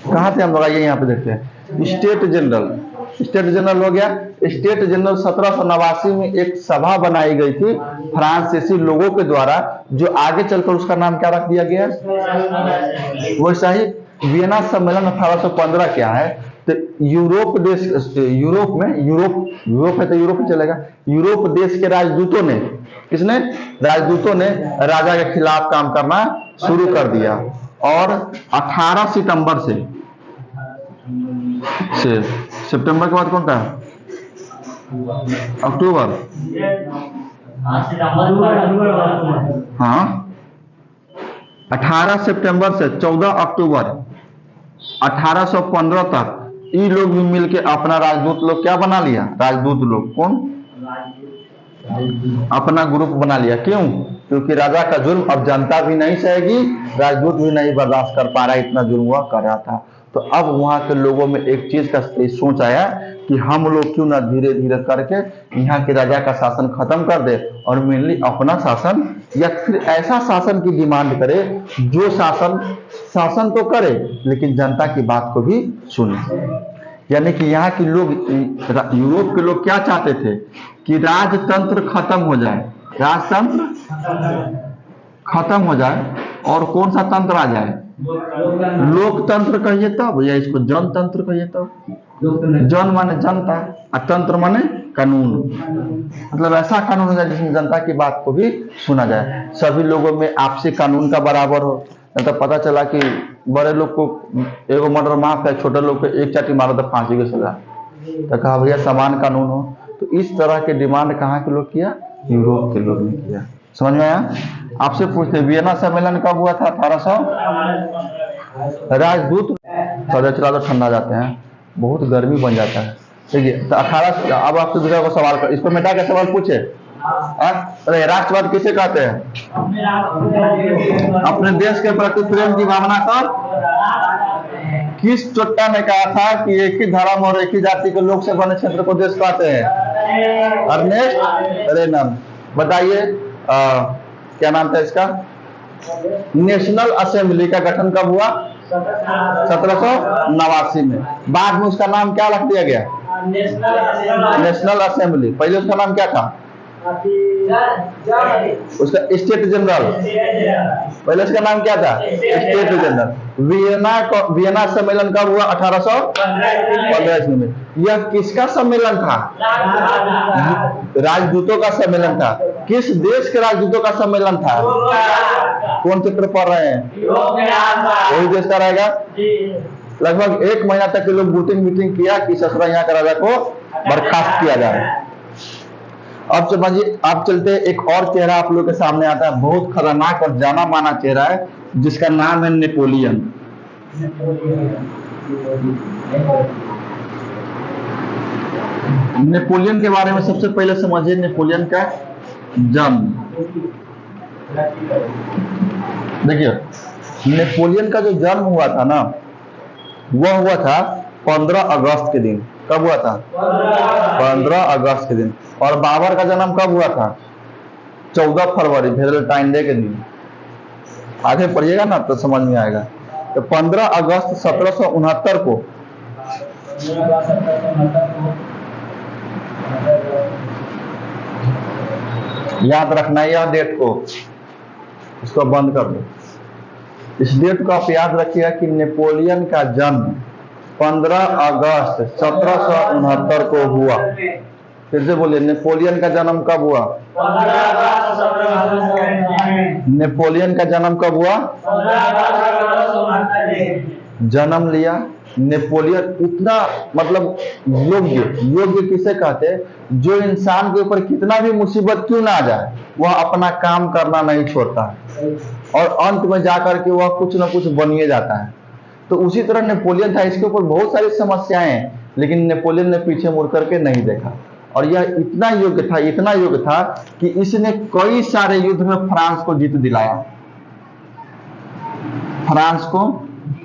कहाँ थे हम लोग, आइए यहाँ पे देखते हैं। स्टेट जनरल हो गया। स्टेट जनरल 1789 में एक सभा बनाई गई थी फ्रांसीसी लोगों के द्वारा, जो आगे चलकर उसका नाम क्या रख दिया गया, वैसा ही वियना सम्मेलन 1815 क्या है। तो यूरोप देश, यूरोप में, यूरोप है तो यूरोप में चलेगा। यूरोप देश के राजदूतों ने, किसने, राजदूतों ने राजा के खिलाफ काम करना शुरू कर दिया। और 18 सितंबर से सितंबर के बाद कौन था, अक्टूबर, हाँ 18 सितंबर से 14 अक्टूबर 1815 तक ये लोग भी मिलके अपना राजदूत लोग क्या बना लिया, राजदूत लोग कौन, अपना ग्रुप बना लिया। क्यों, क्योंकि राजा का जुल्म अब जनता भी नहीं सहेगी, राजदूत भी नहीं बर्दाश्त कर पा रहा, इतना जुल्म हुआ कर रहा था। तो अब वहां के लोगों में एक चीज का सोच आया कि हम लोग क्यों ना धीरे धीरे करके यहाँ के राजा का शासन खत्म कर दे और मेनली अपना शासन, या फिर ऐसा शासन की डिमांड करे जो शासन तो करे लेकिन जनता की बात को भी सुने। यानी कि यहाँ के लोग, यूरोप के लोग क्या चाहते थे कि राजतंत्र खत्म हो जाए, राजतंत्र खत्म हो जाए और कौन सा तंत्र आ जाए, लोकतंत्र कहिए तब, या इसको जनतंत्र कहिए तब। जन माने जनता और तंत्र माने कानून, मतलब ऐसा कानून हो जाए जिसमें जनता की बात को भी सुना जाए, सभी लोगों में आपसी कानून का बराबर हो। नहीं तो पता चला कि बड़े लोग को एगो मर्डर माफ है, छोटे लोग को एक चाटी मारो तो फांसी की सजा। तो कहा भैया समान कानून हो। तो इस तरह के डिमांड कहाँ के लोग किया, यूरोप के लोग ने किया। समझ में आया। आपसे पूछते वियना सम्मेलन कब हुआ था, 1800। राजदूत चला तो ठंडा जाते हैं, बहुत गर्मी बन जाता है। ठीक है, तो 18। अब आपसे दूसरा को सवाल कर, इसको मिटा के सवाल पूछे। अरे राष्ट्रवाद किसे कहते हैं, अपने देश के प्रति प्रेम की भावना का। किस चोट्टा ने कहा था कि एक ही धर्म और एक ही जाति के लोग से बने क्षेत्र को देश कहते हैं, अर्नेस्ट रेनन। बताइए क्या नाम था इसका। नेशनल असेंबली का गठन कब हुआ, 1789 में। बाद में उसका नाम क्या रख दिया गया, नेशनल असेंबली। पहले उसका नाम क्या था, उसका स्टेट जनरल। पहले उसका नाम क्या था, स्टेट जनरल। वियना सम्मेलन कब हुआ, 1815 में। यह किसका सम्मेलन था, राजदूतों का सम्मेलन था। किस देश के राजदूतों का सम्मेलन था, कौन चित्र पढ़ रहे हैं, वही देश का रहेगा। लगभग 1 महीना तक के लोग मीटिंग किया कि ससुरा यहाँ का राजा को बर्खास्त किया जाए। अब समझिए, अब चलते एक और चेहरा आप लोग के सामने आता है, बहुत खतरनाक और जाना माना चेहरा है, जिसका नाम है नेपोलियन। नेपोलियन के बारे में सबसे पहले समझिए नेपोलियन का जन्म। देखिए, नेपोलियन का जो जन्म हुआ था ना, वह हुआ था 15 अगस्त के दिन। कब हुआ था, 15 अगस्त के दिन। और बाबर का जन्म कब हुआ था, 14 फरवरी, वेलेंटाइन डे के दिन। आगे पढ़िएगा ना तो समझ में आएगा। तो 15 अगस्त 1769 को याद रखना है यह डेट को, इसको बंद कर दो। इस डेट को आप याद रखिएगा कि नेपोलियन का जन्म 15 अगस्त 1769 को हुआ। फिर से बोलिए, नेपोलियन का जन्म कब हुआ, नेपोलियन का जन्म कब हुआ, जन्म लिया नेपोलियन। इतना मतलब योग्य किसे कहते हैं, जो इंसान के ऊपर कितना भी मुसीबत क्यों ना आ जाए, वह अपना काम करना नहीं छोड़ता है और अंत में जाकर के वह कुछ ना कुछ बनिए जाता है। तो उसी तरह नेपोलियन था, इसके ऊपर बहुत सारी समस्याएं हैं, लेकिन नेपोलियन ने पीछे मुड़ करके नहीं देखा। और यह इतना योग्य था कि इसने कई सारे युद्ध में फ्रांस को जीत दिलाया, फ्रांस को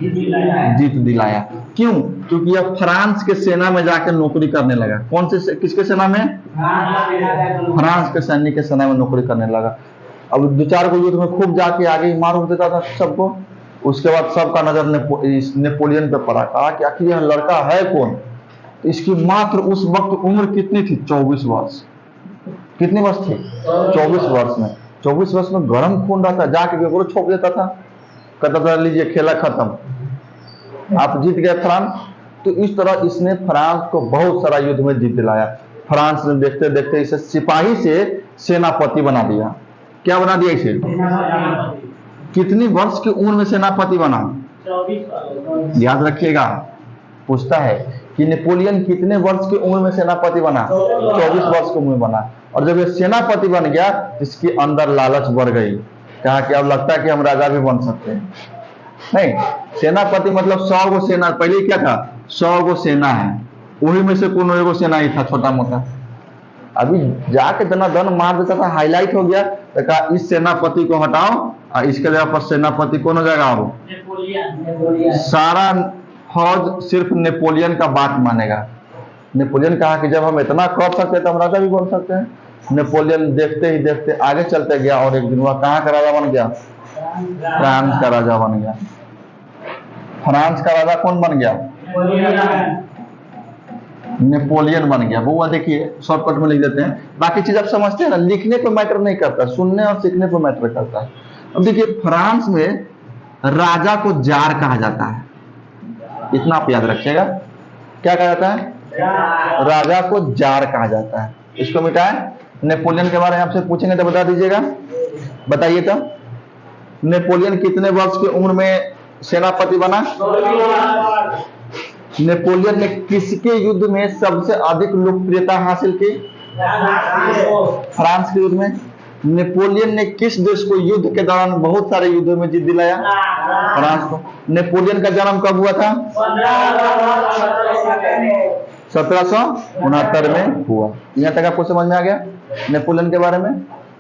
जीत दिलाया। क्यों, क्योंकि यह फ्रांस के सेना में जाकर नौकरी करने लगा। कौन से, किसके सेना में, फ्रांस के सैनिक के सेना में नौकरी करने लगा। अब 2-4 को युद्ध में खूब जाके आगे मार देता था सबको, उसके बाद सबका नजर नेपोलियन पे पड़ा, कहा कि आखिर यह लड़का है कौन। तो इसकी मात्र उस वक्त उम्र कितनी थी? 24 वर्ष। कितनी वर्ष थी? 24 वर्ष में। 24 वर्ष में गर्म खून रहता, जाके केकरो छोप देता था, कहता था लीजिए खेला खत्म, आप जीत गए फ्रांस। तो इस तरह इसने फ्रांस को बहुत सारा युद्ध में जीत दिलाया। फ्रांस ने देखते देखते इसे सिपाही से सेनापति बना दिया। क्या बना दिया इसे? कितनी वर्ष की उम्र में सेनापति बना? 24। याद रखिएगा, पूछता है कि नेपोलियन कितने वर्ष की उम्र में सेनापति बना? 24 वर्ष की उम्र में बना। और जब ये सेनापति बन गया, इसके अंदर लालच बढ़ गई, कहा कि अब लगता है कि हम राजा भी बन सकते हैं। नहीं, सेनापति मतलब 100 गो सेना, पहले क्या था? 100 गो सेना है, वही में से कोनो एगो सेना ही था छोटा मोटा। अभी जाके तना दन मार देता था, हाईलाइट हो गया, तो कहा इस सेनापति को हटाओ और इसके जगह पर सेनापति कौन हो जाएगा? नेपोलियन। सारा फौज सिर्फ नेपोलियन का बात मानेगा। नेपोलियन कहा कि जब हम इतना कर सकते हैं तो हम राजा भी बन सकते हैं। नेपोलियन देखते ही देखते आगे चलते गया और एक दिन वह कहाँ का राजा बन गया? फ्रांस का राजा बन गया। फ्रांस का राजा कौन बन गया? नेपोलियन बन गया। वो देखिए शॉर्टकट में लिख देते हैं, बाकी चीज आप समझते हैं ना, लिखने पे मैटर नहीं करता, सुनने और सीखने पे मैटर करता है। अब देखिए फ्रांस में राजा को जार कहा जाता है, इतना आप याद रखिएगा। क्या कहा जाता है? राजा को जार कहा जाता है। इसको मिटाए। नेपोलियन के बारे में आपसे पूछेंगे तो बता दीजिएगा, बताइए तो नेपोलियन कितने वर्ष की उम्र में सेनापति बना? नेपोलियन ने किसके युद्ध में सबसे अधिक लोकप्रियता हासिल की? फ्रांस के युद्ध में। नेपोलियन ने किस देश को युद्ध के दौरान बहुत सारे युद्धों में जीत दिलाया? फ्रांस को। नेपोलियन का जन्म कब हुआ था? 1769 में हुआ। यहाँ तक आपको समझ में आ गया नेपोलियन के बारे में।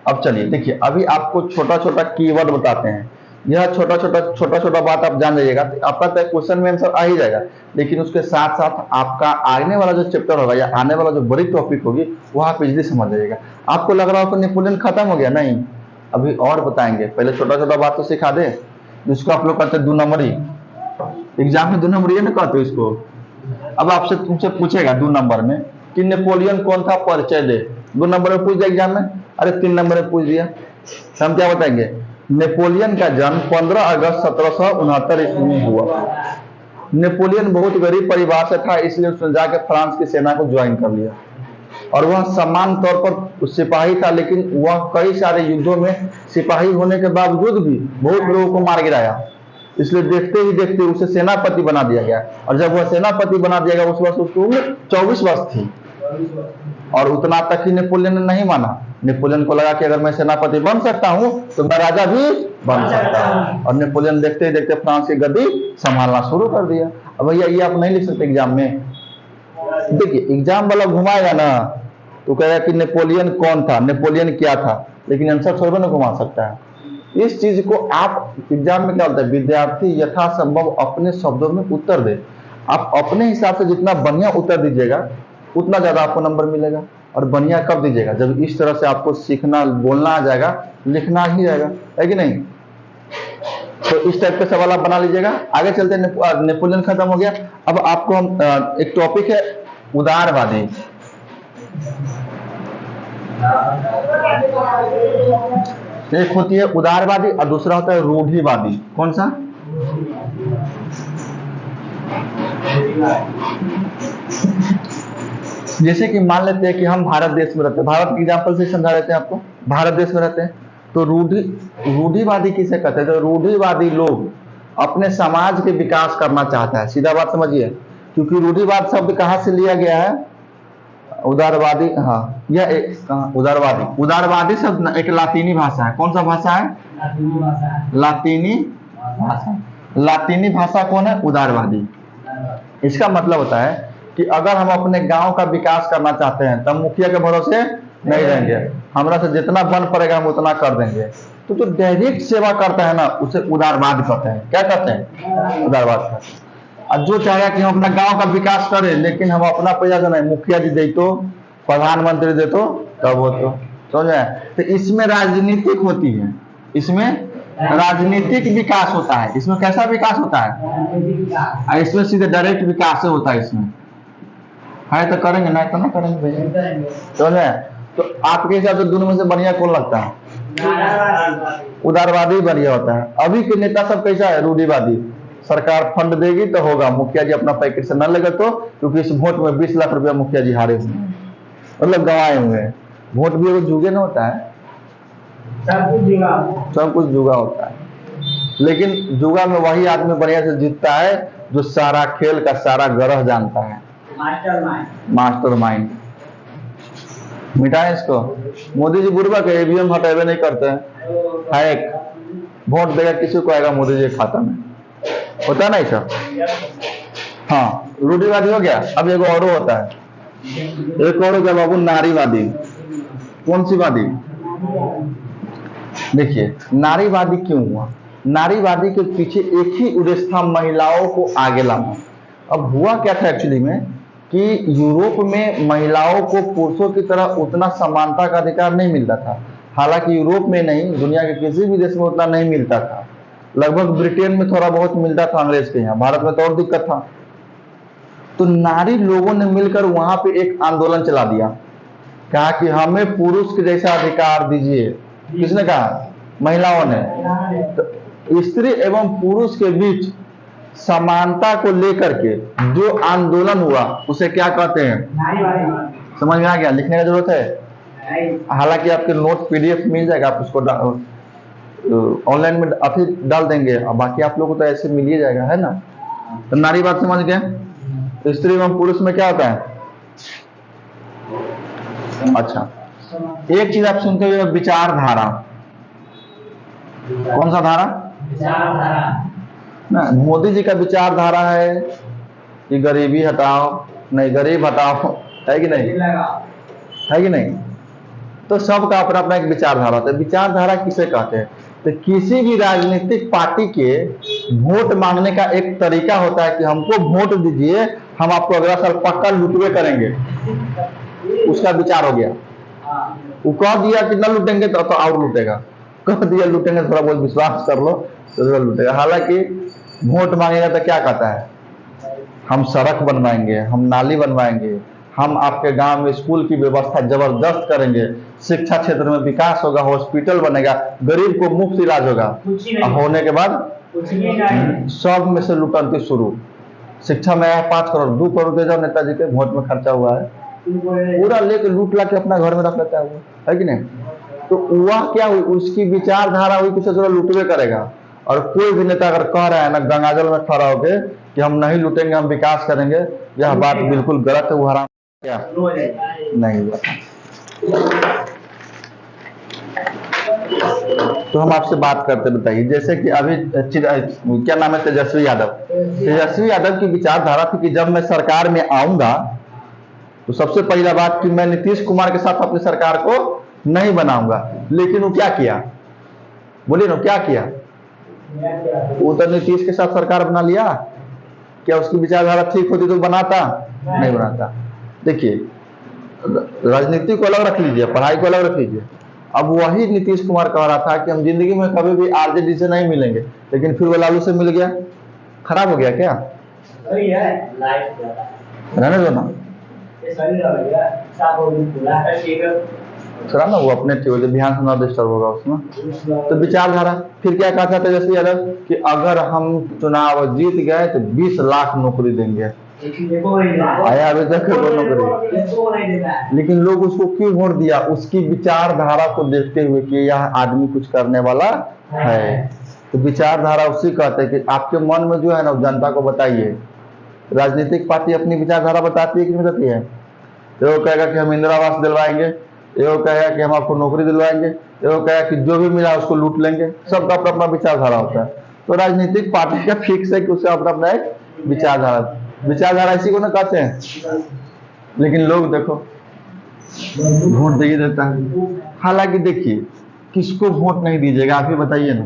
अब चलिए देखिए, अभी आपको छोटा छोटा कीवर्ड बताते हैं। यह छोटा छोटा बात आप जान जाइएगा तो आपका तो क्वेश्चन में आंसर आ ही जाएगा, लेकिन उसके साथ साथ आपका आने वाला जो चैप्टर होगा या आने वाला जो बड़ी टॉपिक होगी वो आप इजीली समझ जाइएगा। आपको लग रहा हो कि नेपोलियन खत्म हो गया, नहीं, अभी और बताएंगे। पहले छोटा बात तो सिखा दे, जिसको आप लोग कहते हैं 2 नंबरी। एग्जाम में 2 नंबरी है ना कहते इसको। अब आपसे तुमसे पूछेगा 2 नंबर में कि नेपोलियन कौन था, परिचय दे। 2 नंबर में पूछ दिया एग्जाम में, अरे 3 नंबर में पूछ दिया, हम क्या बताएंगे? नेपोलियन का जन्म 15 अगस्त 1769 ईस्वी में हुआ। नेपोलियन बहुत गरीब परिवार से था, इसलिए उसने जाकर फ्रांस की सेना को ज्वाइन कर लिया और वह समान तौर पर सिपाही था, लेकिन वह कई सारे युद्धों में सिपाही होने के बावजूद भी बहुत लोगों को मार गिराया। इसलिए देखते ही देखते उसे सेनापति बना दिया गया, और जब वह सेनापति बना दिया गया उस वर्ष उसकी उम्र 24 वर्ष थी। और उतना तक ही नेपोलियन ने नहीं माना। नेपोलियन को लगा कि अगर मैं सेनापति बन सकता हूं तो मैं राजा भी बन सकता हूं, और नेपोलियन देखते ही देखते फ्रांस की गद्दी संभालना शुरू कर दिया। अब भैया ये आप नहीं लिख सकते एग्जाम में। देखिए एग्जाम वाला घुमाएगा ना तो कहेगा कि नेपोलियन कौन था, नेपोलियन क्या था, लेकिन आंसर थोड़ा ना घुमा सकता है। इस चीज को आप एग्जाम में क्या होता है, विद्यार्थी यथासंभव अपने शब्दों में उत्तर दे। आप अपने हिसाब से जितना बढ़िया उत्तर दीजिएगा उतना ज्यादा आपको नंबर मिलेगा। और बढ़िया कब दीजिएगा? जब इस तरह से आपको सीखना बोलना आ जाएगा, लिखना ही जाएगा, है कि नहीं? तो इस टाइप के सवाल आप बना लीजिएगा। आगे चलते हैं। नेपोलियन खत्म हो गया। अब आपको हम एक टॉपिक है उदारवादी। एक होती है उदारवादी और दूसरा होता है रूढ़िवादी। कौन सा? जैसे कि मान लेते हैं कि हम भारत देश में रहते हैं, भारत के एग्जाम्पल से समझा देते हैं आपको। भारत देश में रहते हैं तो रूढ़िवादी किसे कहते हैं? तो रूढ़िवादी लोग अपने समाज के विकास करना चाहता है, सीधा बात समझिए। क्योंकि रूढ़िवाद शब्द कहाँ से लिया गया है? उदारवादी, हाँ, यह एक उदारवादी शब्द एक लातीनी भाषा है। कौन सा भाषा है? लातीनी भाषा। लातीनी भाषा कौन है? उदारवादी। इसका मतलब होता है कि अगर हम अपने गांव का विकास करना चाहते हैं तब मुखिया के भरोसे नहीं रहेंगे, हमरा से जितना बन पड़ेगा हम उतना कर देंगे। तो जो डायरेक्ट सेवा करता है ना उसे उदारवाद कहते हैं। क्या कहते हैं? उदारवाद कहते हैं। और जो चाहेगा कि हम अपना गांव का विकास करें लेकिन हम अपना पैसा से नहीं, मुखिया जी दे तो, प्रधानमंत्री दे तो, तब हो तो, समझ में? तो इसमें राजनीतिक होती है, इसमें राजनीतिक विकास होता है, इसमें कैसा विकास होता है? इसमें सीधे डायरेक्ट विकास होता है। इसमें है तो करेंगे, नहीं तो ना करेंगे भैया। तो आपके हिसाब से दोनों में से बढ़िया कौन लगता है? उदारवादी बढ़िया होता है। अभी के नेता सब कैसा है? रूढ़िवादी। सरकार फंड देगी तो होगा, मुखिया जी अपना पैकेट से न लगे तो, क्योंकि इस वोट में 20 लाख रुपया मुखिया जी हारे हुए हैं, मतलब गंवाए हुए हैं। वोट भी वो जुगे ना होता है, सब कुछ जुगा होता है। लेकिन जुगा में वही आदमी बढ़िया से जीतता है जो सारा खेल का सारा गरह जानता है, मास्टरमाइंड। मिटाएं इसको। मोदी जी बुढ़वा के ईवीएम हटेबे नहीं करते हैं, हैक। वोट देगा किसी को आएगा मोदी जी के खाता में, होता है ना ऐसा? हाँ, रूढ़िवादी हो गया। अब एक और होता है, एक और हो गया बाबू नारीवादी। कौन सी वादी? देखिए, नारीवादी क्यों हुआ? नारीवादी के पीछे एक ही उद्देश्य था, महिलाओं को आगे लाना। अब हुआ क्या था एक्चुअली में कि यूरोप में महिलाओं को पुरुषों की तरह उतना समानता का अधिकार नहीं मिलता था। हालांकि यूरोप में नहीं, दुनिया के किसी भी देश में उतना नहीं मिलता था। लगभग ब्रिटेन में थोड़ा बहुत मिलता था, अंग्रेज के यहाँ। भारत में तो और दिक्कत था। तो नारी लोगों ने मिलकर वहां पे एक आंदोलन चला दिया, कहा कि हमें पुरुष के जैसा अधिकार दीजिए। किसने कहा? महिलाओं ने। तो स्त्री एवं पुरुष के बीच समानता को लेकर के जो आंदोलन हुआ उसे क्या कहते हैं? समझ में आ गया? लिखने की जरूरत है? हालांकि आपके नोट पीडीएफ मिल जाएगा, आप उसको ऑनलाइन में अभी डाल देंगे, और बाकी आप लोगों को तो ऐसे मिल ही जाएगा, है ना? तो नारी बात समझ गए। स्त्री एवं पुरुष में क्या होता है? अच्छा, एक चीज आप सुनते हुए, विचारधारा। कौन सा धारा? ना, मोदी जी का विचारधारा है कि गरीबी हटाओ, नहीं गरीब हटाओ, है कि नहीं? है कि नहीं? तो सबका अपना अपना एक विचारधारा होता है। विचारधारा किसे कहते हैं? तो किसी भी राजनीतिक पार्टी के वोट मांगने का एक तरीका होता है कि हमको वोट दीजिए, हम आपको अगला साल पक्का लुटवे करेंगे। उसका विचार हो गया। वो कह दिया कि न लूटेंगे तो और लूटेगा, कह दिया लूटेंगे, थोड़ा बहुत विश्वास कर लो तो लूटेगा। हालांकि वोट मांगेगा तो क्या कहता है? हम सड़क बनवाएंगे, हम नाली बनवाएंगे, हम आपके गांव में स्कूल की व्यवस्था जबरदस्त करेंगे, शिक्षा क्षेत्र में विकास होगा, हॉस्पिटल बनेगा, गरीब को मुफ्त इलाज होगा। होने के बाद सब में से लुटंती शुरू। शिक्षा में 5 करोड़ 2 करोड़ दे जाओ, नेताजी के वोट में खर्चा हुआ है, पूरा लेके लूट ला के अपना घर में रख लेता है कि नहीं? तो वह क्या हुई? उसकी विचारधारा हुई कि थोड़ा लुटवे करेगा। और कोई भी नेता अगर कह रहा है ना गंगाजल में खड़ा होके कि हम नहीं लूटेंगे, हम विकास करेंगे, यह बात बिल्कुल गलत है। वो हराम क्या नहीं हुआ। तो हम आपसे बात करते, बताइए, जैसे कि अभी क्या नाम है, तेजस्वी यादव। तेजस्वी यादव की विचारधारा थी कि जब मैं सरकार में आऊंगा तो सबसे पहला बात कि मैं नीतीश कुमार के साथ अपनी सरकार को नहीं बनाऊंगा। लेकिन वो क्या किया? बोलिए ना, क्या किया? वो तो नीतीश के साथ सरकार बना लिया। क्या उसकी विचारधारा ठीक होती तो बनाता? नहीं बनाता। देखिए, राजनीति को अलग रख लीजिए, पढ़ाई को अलग रख लीजिए। अब वही नीतीश कुमार कह रहा था कि हम जिंदगी में कभी भी आरजेडी से नहीं मिलेंगे, लेकिन फिर वो लालू से मिल गया। खराब हो गया क्या? रहने दो ना, ना वो अपने ध्यान से ना डिस्टर्ब होगा उसमें। तो विचारधारा फिर क्या कहा था तेजस्वी यादव कि अगर हम चुनाव जीत गए तो 20 लाख नौकरी देंगे। आया अभी तक नौकरी, लेकिन लोग उसको क्यों वोट दिया? उसकी विचारधारा को देखते हुए कि यह आदमी कुछ करने वाला है। तो विचारधारा उसी कहते हैं कि आपके मन में जो है ना जनता को बताइए। राजनीतिक पार्टी अपनी विचारधारा बताती है कि नहीं बताती है? वो कहेगा कि हम इंदिरा आवास दिलवाएंगे, वो कहेगा कि हम आपको नौकरी दिलवाएंगे, वो कहेगा कि जो भी मिला उसको लूट लेंगे। सबका अपना अपना विचारधारा होता है। तो राजनीतिक पार्टी का फिक्स है कि उसका अपना अपना एक विचारधारा इसी को ना कहते हैं। लेकिन लोग देखो वोट दे ही देता है। हालांकि देखिए, किसको वोट नहीं दीजिएगा आप ही बताइए ना,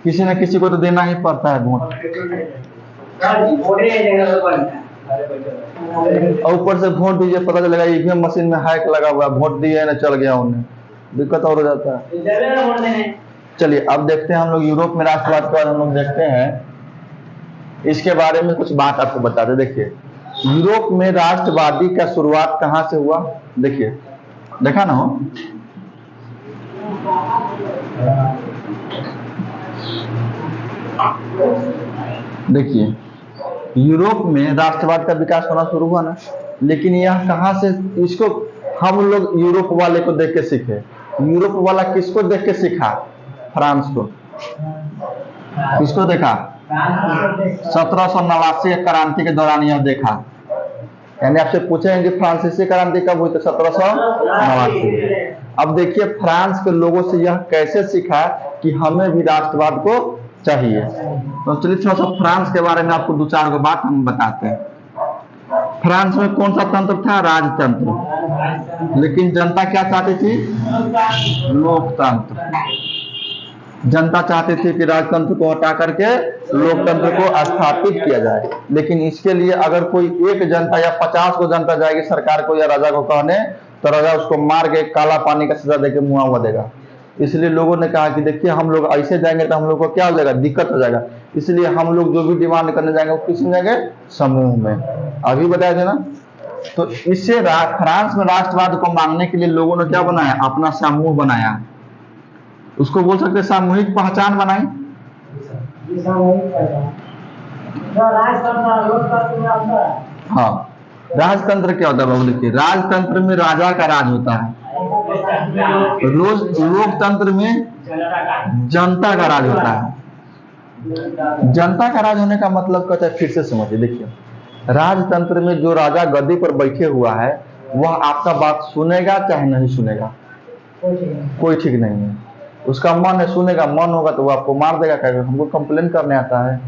किसी न किसी को तो देना ही पड़ता है वोट। और ऊपर से वोट दीजिए, पता चलेगा ईवीएम मशीन में हैक लगा हुआ है, वोट दिए ना चल गया उन्हें, दिक्कत और हो जाता है। चलिए अब देखते हैं हम लोग यूरोप में राष्ट्रवाद के बाद हम लोग देखते हैं, इसके बारे में कुछ बात आपको बताते। देखिए यूरोप में राष्ट्रवादी का शुरुआत कहां से हुआ, देखिए देखा ना हो, देखिए यूरोप में राष्ट्रवाद का विकास होना शुरू हुआ ना, लेकिन यह कहां से, इसको हम लोग यूरोप वाले को देख के सीखे। यूरोप वाला किसको देख के सीखा, फ्रांस को। किसको देखा, 1789 क्रांति के दौरान यह देखा। यानी आपसे पूछेंगे फ्रांसीसी क्रांति कब हुई, तो 1789। अब देखिए फ्रांस के लोगों से यह कैसे सीखा कि हमें भी राष्ट्रवाद को चाहिए। तो चलिए थोड़ा सा फ्रांस के बारे में आपको दो चार को बात हम बताते हैं। फ्रांस में कौन सा तंत्र था, राजतंत्र। लेकिन जनता क्या चाहती थी, लोकतंत्र। जनता चाहती थी कि राजतंत्र को हटा करके लोकतंत्र को स्थापित किया जाए। लेकिन इसके लिए अगर कोई एक जनता या 50 को जनता जाएगी सरकार को या राजा को कहने, तो राजा उसको मार के काला पानी का सजा देके मुआ हुआ देगा। इसलिए लोगों ने कहा कि देखिए हम लोग ऐसे जाएंगे तो हम लोग को क्या हो जाएगा, दिक्कत हो जाएगा। इसलिए हम लोग जो भी डिमांड करने जाएंगे वो किस में जाएंगे, समूह में। अभी बताया था ना। तो इससे फ्रांस में राष्ट्रवाद को मांगने के लिए लोगों ने क्या बनाया, अपना समूह बनाया। उसको बोल सकते सामूहिक पहचान बनाई। हाँ, राजतंत्र क्या होता है बाबू, देखिए राजतंत्र में राजा का राज होता है, लोकतंत्र में जनता का राज होता है। जनता का राज होने का मतलब कहता है, फिर से समझिए। देखिए राजतंत्र में जो राजा गद्दी पर बैठे हुआ है वह आपका बात सुनेगा चाहे नहीं सुनेगा, कोई ठीक नहीं है। उसका मन है सुनेगा, मन होगा तो वो आपको मार देगा, कहेगा हमको कंप्लेन करने आता है।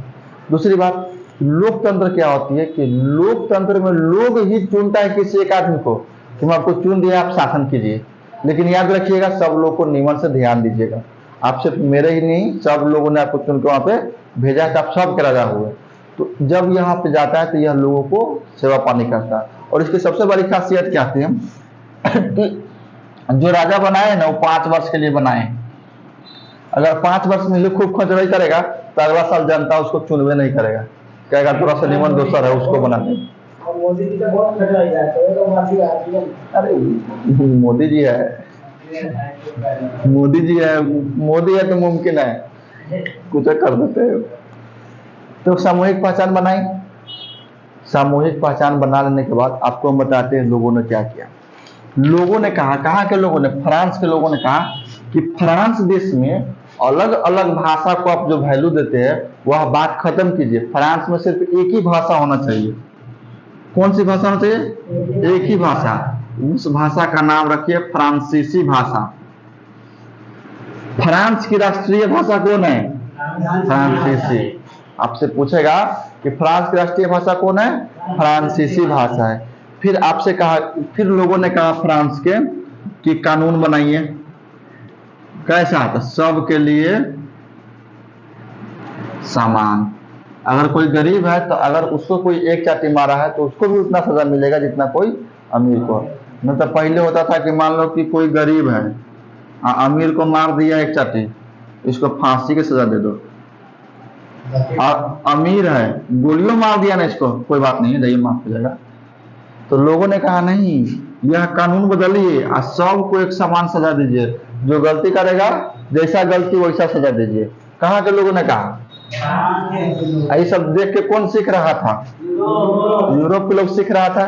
दूसरी बात, लोकतंत्र क्या होती है कि लोकतंत्र में लोग ही चुनता है किसी एक आदमी को कि मैं आपको चुन दिया, आप शासन कीजिए। लेकिन याद रखिएगा सब लोग को नियमन से ध्यान दीजिएगा। आप सिर्फ मेरे ही नहीं, सब लोगों ने आपको चुन के वहां पे भेजा है, आप सब के राजा हुए। तो जब यहाँ पे जाता है तो यह लोगों को सेवा पानी करता है। और इसकी सबसे बड़ी खासियत क्या थी, हम जो राजा बनाए ना वो 5 वर्ष के लिए बनाए। अगर 5 वर्ष में खूब खर्च नहीं करेगा तो अगला साल जनता उसको चुनवे नहीं करेगा, कहेगा थोड़ा सा निमन दोसर है उसको बना दे। अरे मोदी जी है, मोदी है तो मुमकिन है, कुछ कर देते हैं। तो सामूहिक पहचान बनाई। सामूहिक पहचान बना लेने के बाद आपको हम बताते हैं लोगों ने क्या किया। लोगों ने कहा के लोगों ने, फ्रांस के लोगों ने कहा कि फ्रांस देश में अलग अलग भाषा को आप जो वैल्यू देते हैं वह बात खत्म कीजिए। फ्रांस में सिर्फ एक ही भाषा होना चाहिए। कौन सी भाषा होना चाहिए, एक ही भाषा। उस भाषा का नाम रखिए फ्रांसीसी भाषा। फ्रांस की राष्ट्रीय भाषा कौन है, फ्रांसीसी। आपसे पूछेगा कि फ्रांस की राष्ट्रीय भाषा कौन है, फ्रांसीसी भाषा है। फिर आपसे कहा, फिर लोगों ने कहा फ्रांस के कि कानून बनाइए। कैसा था, सबके लिए समान। अगर कोई गरीब है तो अगर उसको कोई एक चाटी मारा है तो उसको भी उतना सजा मिलेगा जितना कोई अमीर को। नहीं तो पहले होता था कि मान लो कि कोई गरीब है, अमीर को मार दिया एक चाटी, इसको फांसी की सजा दे दो। अमीर है, गोलियों मार दिया ना इसको, कोई बात नहीं है, दही माफ हो जाएगा। तो लोगों ने कहा नहीं, यह कानून बदलिए और सबको एक समान सजा दीजिए। जो गलती करेगा जैसा गलती वैसा सजा दीजिए। कहाँ के लोगों ने कहा, ये सब देख के कौन सीख रहा था, यूरोप के लोग सीख रहा था।